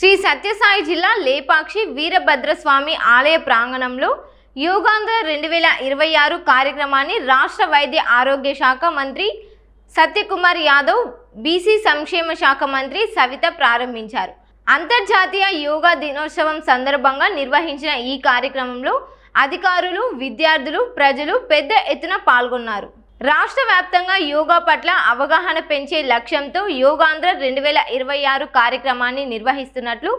శ్రీ సత్యసాయి జిల్లా లేపాక్షి వీరభద్రస్వామి ఆలయ ప్రాంగణంలో యోగాంధ్ర 2026 కార్యక్రమాన్ని రాష్ట్ర వైద్య ఆరోగ్య శాఖ మంత్రి సత్యకుమార్ యాదవ్, బీసీ సంక్షేమ శాఖ మంత్రి సవిత ప్రారంభించారు. అంతర్జాతీయ యోగా దినోత్సవం సందర్భంగా నిర్వహించిన ఈ కార్యక్రమంలో అధికారులు, విద్యార్థులు, ప్రజలు పెద్ద ఎత్తున పాల్గొన్నారు. రాష్ట్ర వ్యాప్తంగా యోగా పట్ల అవగాహన పెంచే లక్ష్యంతో యోగాంధ్ర 2026 కార్యక్రమాన్ని నిర్వహిస్తున్నట్లు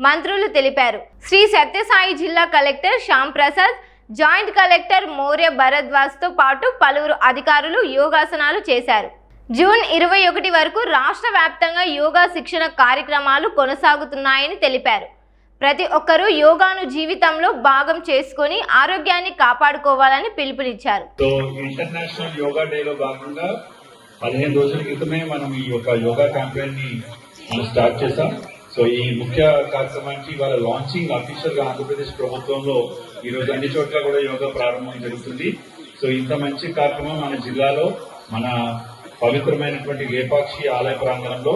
మంత్రులు తెలిపారు. Sri Sathya Sai collector Shyam Prasad, joint collector Maurya భరద్వాజ్తో పాటు పలువురు అధికారులు యోగాసనాలు చేశారు. జూన్ 21 వరకు రాష్ట్ర వ్యాప్తంగా యోగా శిక్షణ కార్యక్రమాలు కొనసాగుతున్నాయని తెలిపారు. ప్రతి ఒక్కరూ యోగాను జీవితంలో భాగం చేసుకొని ఆరోగ్యాన్ని కాపాడుకోవాలని పిలుపునిచ్చారు. ఇంటర్నేషనల్ యోగా డేలో భాగంగా 15 రోజుల క్రితమే మనం ఈ యొక్క యోగా క్యాంపెయిన్ ని స్టార్ట్ చేశాం. సో ఈ ముఖ్య కార్యక్రమానికి ఇవాళ లాంచింగ్ అఫీషియల్ గా ఆంధ్రప్రదేశ్ ప్రభుత్వంలో ఈ రోజు అన్ని చోట్ల కూడా యోగా ప్రారంభం జరుగుతుంది. సో ఇంత మంచి కార్యక్రమం మన జిల్లాలో మన పవిత్రమైనటువంటి లేపాక్షి ఆలయ ప్రాంగణంలో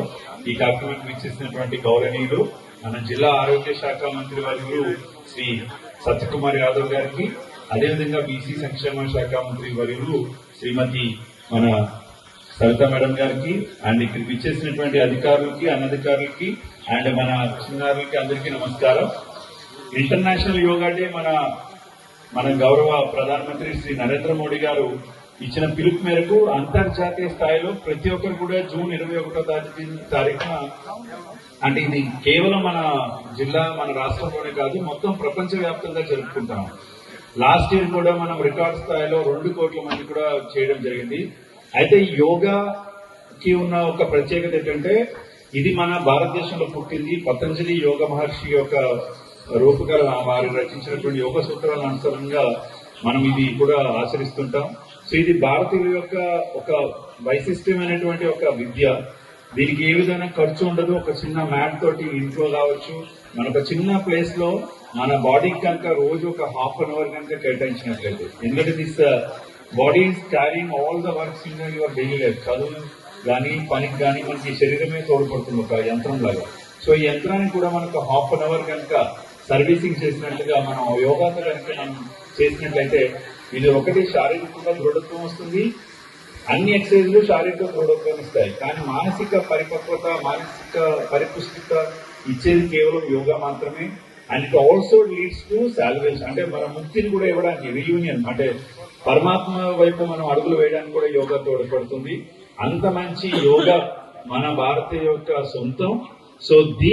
ఈ కార్యక్రమానికి వీక్షిస్తున్నటువంటి గౌరవనీయులు మన జిల్లా ఆరోగ్య శాఖ మంత్రి వర్యులు శ్రీ సత్యకుమార్ యాదవ్ గారికి, అదేవిధంగా బీసీ సంక్షేమ శాఖ మంత్రి వర్యులు శ్రీమతి మన సవిత మేడం గారికి, అండ్ ఇక్కడికి ఇచ్చేసినటువంటి అధికారులకి, అనధికారులకి, అండ్ మన చిన్నారులకి అందరికీ నమస్కారం. ఇంటర్నేషనల్ యోగా డే మన గౌరవ ప్రధానమంత్రి శ్రీ నరేంద్ర మోడీ గారు ఇచ్చిన పిలుపు మేరకు అంతర్జాతీయ స్థాయిలో ప్రతి ఒక్కరు కూడా జూన్ 21వ తారీఖున, అంటే ఇది కేవలం మన జిల్లా, మన రాష్ట్రంలోనే కాదు, మొత్తం ప్రపంచ వ్యాప్తంగా జరుపుకుంటాం. లాస్ట్ ఇయర్ కూడా మనం రికార్డ్ స్థాయిలో 2 కోట్ల మంది కూడా చేయడం జరిగింది. అయితే యోగాకి ఉన్న ఒక ప్రత్యేకత ఏంటంటే ఇది మన భారతదేశంలో పుట్టింది. పతంజలి యోగ మహర్షి యొక్క రూపకల వారు రచించినటువంటి యోగ సూత్రాల అనుసారంగా మనం ఇది కూడా ఆచరిస్తుంటాం. సో ఇది భారతీయుల యొక్క ఒక వైశిష్టమైనటువంటి ఒక విద్య. దీనికి ఏ విధమైన ఖర్చు ఉండదు. ఒక చిన్న మ్యాట్ తోటి ఇంట్లో కావచ్చు, మన ఒక చిన్న ప్లేస్ లో మన బాడీకి కనుక రోజు ఒక ½ an hour కనుక కేటాయించినట్లయితే, ఎందుకంటే this body is carrying all the works in your daily life. చదువు కానీ, పనికి కానీ మనకి శరీరమే తోడ్పడుతుంది ఒక యంత్రం లాగా. సో ఈ యంత్రానికి కూడా మనకు ½ an hour కనుక సర్వీసింగ్ చేసినట్లుగా మనం యోగాతో కనుక మనం చేసినట్లయితే ఇది ఒకటి శారీరకంగా దృఢత్వం వస్తుంది. అన్ని ఎక్సర్సైజ్లు శారీరక దృఢత్వం ఇస్తాయి, కానీ మానసిక పరిపక్వత, మానసిక పరిపుష్టిత ఇచ్చేది కేవలం యోగా మాత్రమే. And it also leads to salvation, అంటే మన ముక్తిని కూడా ఇవ్వడానికి, రీయూనియన్, అంటే పరమాత్మ వైపు మనం అడుగులు వేయడానికి కూడా యోగా తోడ్పడుతుంది. అంత మంచి యోగా మన భారతీయ యొక్క సొంతం. సో